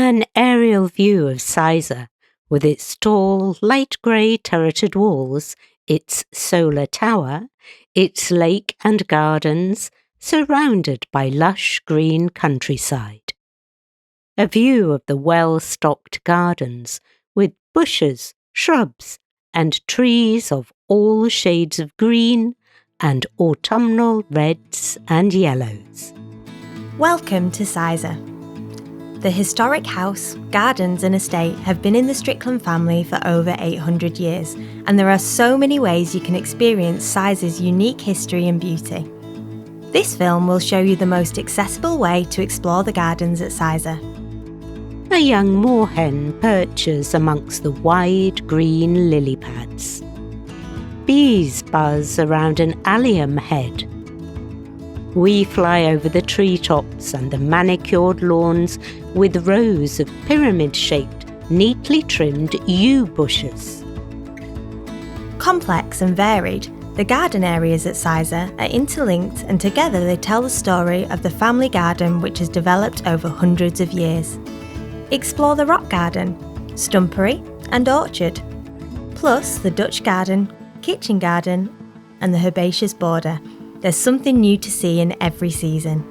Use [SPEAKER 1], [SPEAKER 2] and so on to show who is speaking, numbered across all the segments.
[SPEAKER 1] An aerial view of Sizergh, with its tall, light grey turreted walls, its solar tower, its lake and gardens, surrounded by lush green countryside. A view of the well-stocked gardens, with bushes, shrubs, and trees of all shades of green and autumnal reds and yellows.
[SPEAKER 2] Welcome to Sizergh. The historic house, gardens and estate have been in the Strickland family for over 800 years, and there are so many ways you can experience Sizergh's unique history and beauty. This film will show you the most accessible way to explore the gardens at Sizergh.
[SPEAKER 1] A young moorhen perches amongst the wide green lily pads. Bees buzz around an allium head. We fly over the treetops and the manicured lawns with rows of pyramid-shaped, neatly trimmed yew bushes.
[SPEAKER 2] Complex and varied, the garden areas at Sizergh are interlinked, and together they tell the story of the family garden which has developed over hundreds of years. Explore the rock garden, stumpery and orchard, plus the Dutch garden, kitchen garden and the herbaceous border. There's something new to see in every season.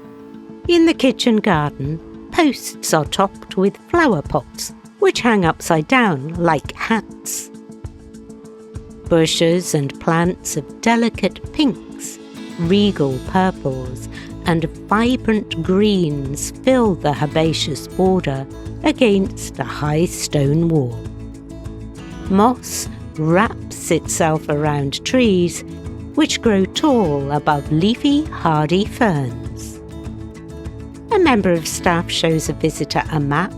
[SPEAKER 1] In the kitchen garden, posts are topped with flower pots, which hang upside down like hats. Bushes and plants of delicate pinks, regal purples, and vibrant greens fill the herbaceous border against a high stone wall. Moss wraps itself around trees which grow tall above leafy, hardy ferns. A member of staff shows a visitor a map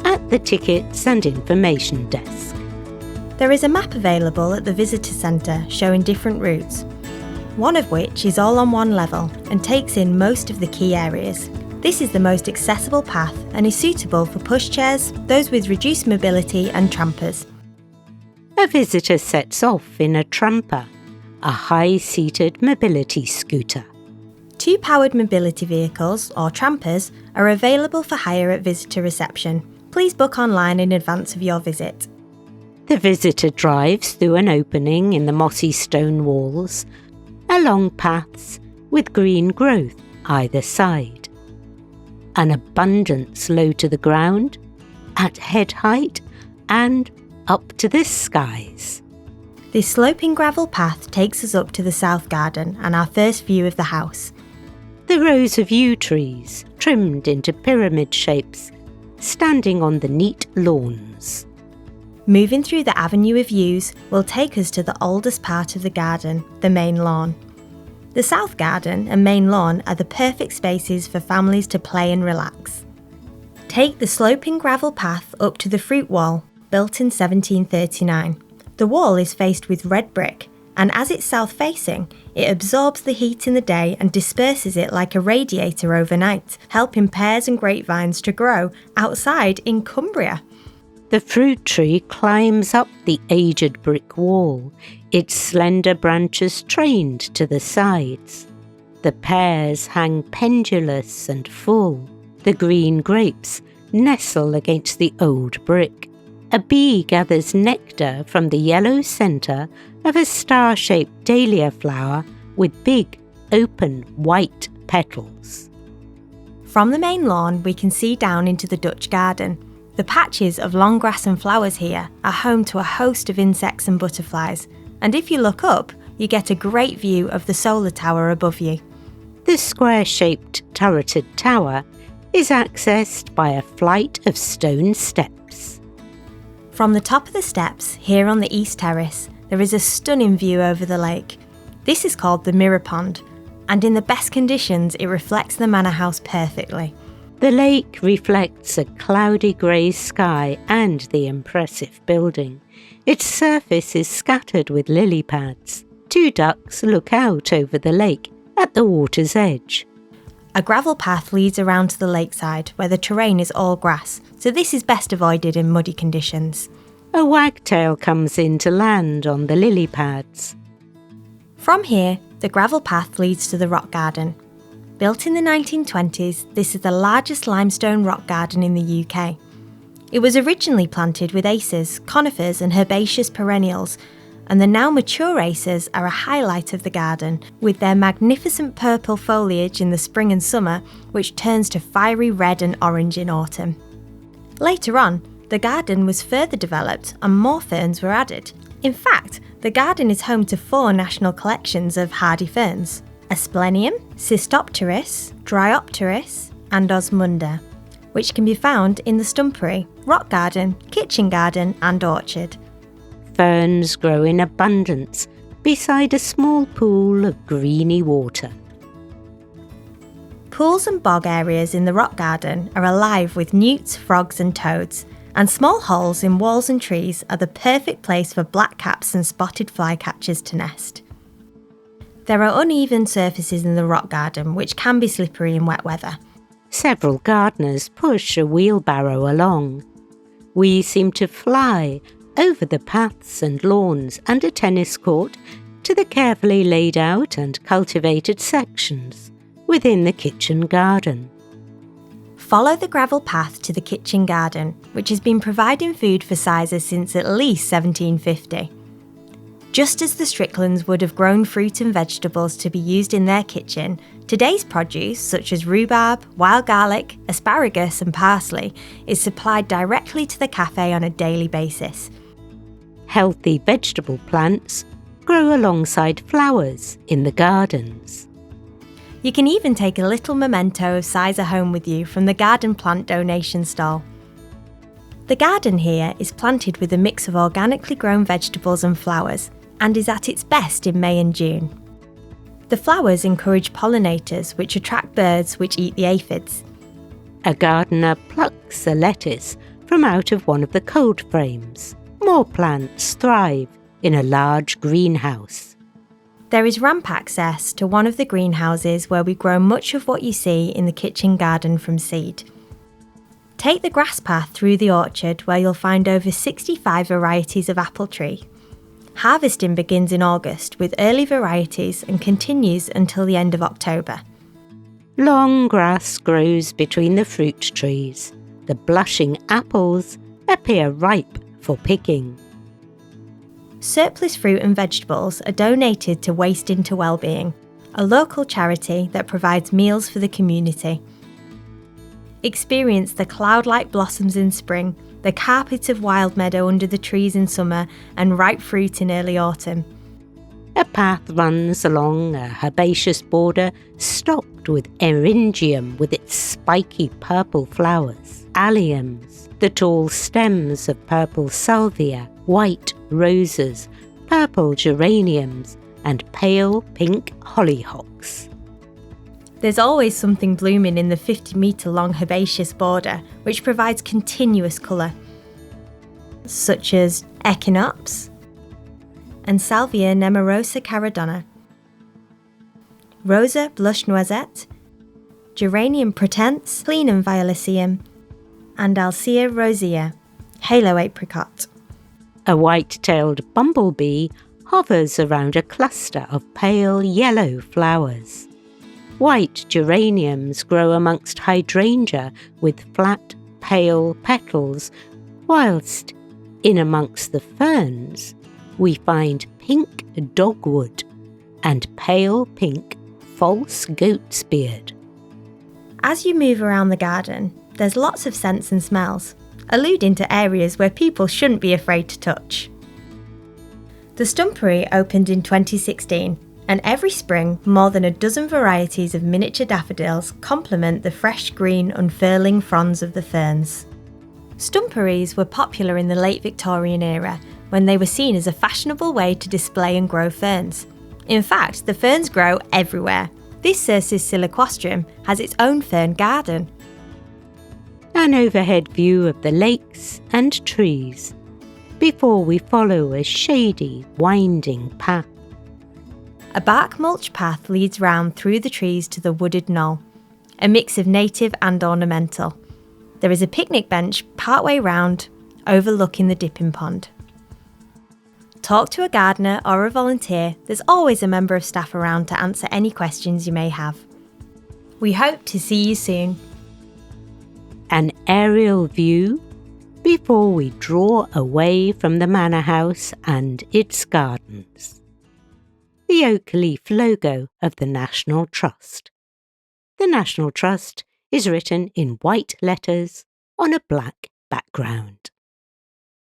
[SPEAKER 1] at the tickets and information desk.
[SPEAKER 2] There is a map available at the visitor centre showing different routes, one of which is all on one level and takes in most of the key areas. This is the most accessible path and is suitable for pushchairs, those with reduced mobility and trampers.
[SPEAKER 1] A visitor sets off in a tramper, a high-seated mobility scooter.
[SPEAKER 2] 2 powered mobility vehicles, or trampers, are available for hire at visitor reception. Please book online in advance of your visit.
[SPEAKER 1] The visitor drives through an opening in the mossy stone walls, along paths with green growth either side. An abundance low to the ground, at head height, and up to the skies.
[SPEAKER 2] This sloping gravel path takes us up to the south garden and our first view of the house.
[SPEAKER 1] The rows of yew trees, trimmed into pyramid shapes, standing on the neat lawns.
[SPEAKER 2] Moving through the avenue of yews will take us to the oldest part of the garden, the main lawn. The south garden and main lawn are the perfect spaces for families to play and relax. Take the sloping gravel path up to the fruit wall, built in 1739. The wall is faced with red brick, and as it's south-facing, it absorbs the heat in the day and disperses it like a radiator overnight, helping pears and grapevines to grow outside in Cumbria.
[SPEAKER 1] The fruit tree climbs up the aged brick wall, its slender branches trained to the sides. The pears hang pendulous and full. The green grapes nestle against the old brick. A bee gathers nectar from the yellow centre of a star-shaped dahlia flower with big, open, white petals.
[SPEAKER 2] From the main lawn, we can see down into the Dutch garden. The patches of long grass and flowers here are home to a host of insects and butterflies, and if you look up, you get a great view of the solar tower above you.
[SPEAKER 1] The square-shaped turreted tower is accessed by a flight of stone steps.
[SPEAKER 2] From the top of the steps, here on the east terrace, there is a stunning view over the lake. This is called the Mirror Pond, and in the best conditions it reflects the manor house perfectly.
[SPEAKER 1] The lake reflects a cloudy grey sky and the impressive building. Its surface is scattered with lily pads. 2 ducks look out over the lake at the water's edge.
[SPEAKER 2] A gravel path leads around to the lakeside where the terrain is all grass, so this is best avoided in muddy conditions.
[SPEAKER 1] A wagtail comes in to land on the lily pads.
[SPEAKER 2] From here, the gravel path leads to the rock garden. Built in the 1920s, this is the largest limestone rock garden in the UK. It was originally planted with acers, conifers and herbaceous perennials, and the now mature acers are a highlight of the garden, with their magnificent purple foliage in the spring and summer, which turns to fiery red and orange in autumn. Later on, the garden was further developed and more ferns were added. In fact, the garden is home to 4 national collections of hardy ferns: Asplenium, Cystopteris, Dryopteris and Osmunda, which can be found in the stumpery, rock garden, kitchen garden and orchard.
[SPEAKER 1] Ferns grow in abundance beside a small pool of greeny water.
[SPEAKER 2] Pools and bog areas in the rock garden are alive with newts, frogs and toads, and small holes in walls and trees are the perfect place for blackcaps and spotted flycatchers to nest. There are uneven surfaces in the rock garden which can be slippery in wet weather.
[SPEAKER 1] Several gardeners push a wheelbarrow along. We seem to fly over the paths and lawns and a tennis court to the carefully laid out and cultivated sections within the kitchen garden.
[SPEAKER 2] Follow the gravel path to the kitchen garden, which has been providing food for Sizergh since at least 1750. Just as the Stricklands would have grown fruit and vegetables to be used in their kitchen, today's produce, such as rhubarb, wild garlic, asparagus and parsley, is supplied directly to the cafe on a daily basis.
[SPEAKER 1] Healthy vegetable plants grow alongside flowers in the gardens.
[SPEAKER 2] You can even take a little memento of Sizergh home with you from the garden plant donation stall. The garden here is planted with a mix of organically grown vegetables and flowers and is at its best in May and June. The flowers encourage pollinators which attract birds which eat the aphids.
[SPEAKER 1] A gardener plucks a lettuce from out of one of the cold frames. More plants thrive in a large greenhouse.
[SPEAKER 2] There is ramp access to one of the greenhouses where we grow much of what you see in the kitchen garden from seed. Take the grass path through the orchard where you'll find over 65 varieties of apple tree. Harvesting begins in August with early varieties and continues until the end of October.
[SPEAKER 1] Long grass grows between the fruit trees. The blushing apples appear ripe for picking.
[SPEAKER 2] Surplus fruit and vegetables are donated to Waste into Wellbeing, a local charity that provides meals for the community. Experience the cloud-like blossoms in spring, the carpet of wild meadow under the trees in summer and ripe fruit in early autumn.
[SPEAKER 1] A path runs along a herbaceous border stocked with eryngium with its spiky purple flowers, alliums, the tall stems of purple salvia, white roses, purple geraniums and pale pink hollyhocks.
[SPEAKER 2] There's always something blooming in the 50-metre long herbaceous border, which provides continuous colour, such as echinops and Salvia nemorosa caradonna, Rosa blush noisette, Geranium pratense, Plenum violaceum, and Alcea rosea, halo apricot.
[SPEAKER 1] A white-tailed bumblebee hovers around a cluster of pale yellow flowers. White geraniums grow amongst hydrangea with flat, pale petals, whilst in amongst the ferns we find pink dogwood and pale pink false goat's beard.
[SPEAKER 2] As you move around the garden, there's lots of scents and smells, alluding to areas where people shouldn't be afraid to touch. The Stumpery opened in 2016, and every spring more than a dozen varieties of miniature daffodils complement the fresh green unfurling fronds of the ferns. Stumperies were popular in the late Victorian era when they were seen as a fashionable way to display and grow ferns. In fact, the ferns grow everywhere. This Cercis siliquastrum has its own fern garden.
[SPEAKER 1] An overhead view of the lakes and trees before we follow a shady, winding path.
[SPEAKER 2] A bark mulch path leads round through the trees to the wooded knoll, a mix of native and ornamental. There is a picnic bench partway round, overlooking the dipping pond. Talk to a gardener or a volunteer. There's always a member of staff around to answer any questions you may have. We hope to see you soon.
[SPEAKER 1] An aerial view before we draw away from the manor house and its gardens. The oak leaf logo of the National Trust. The National Trust is written in white letters on a black background.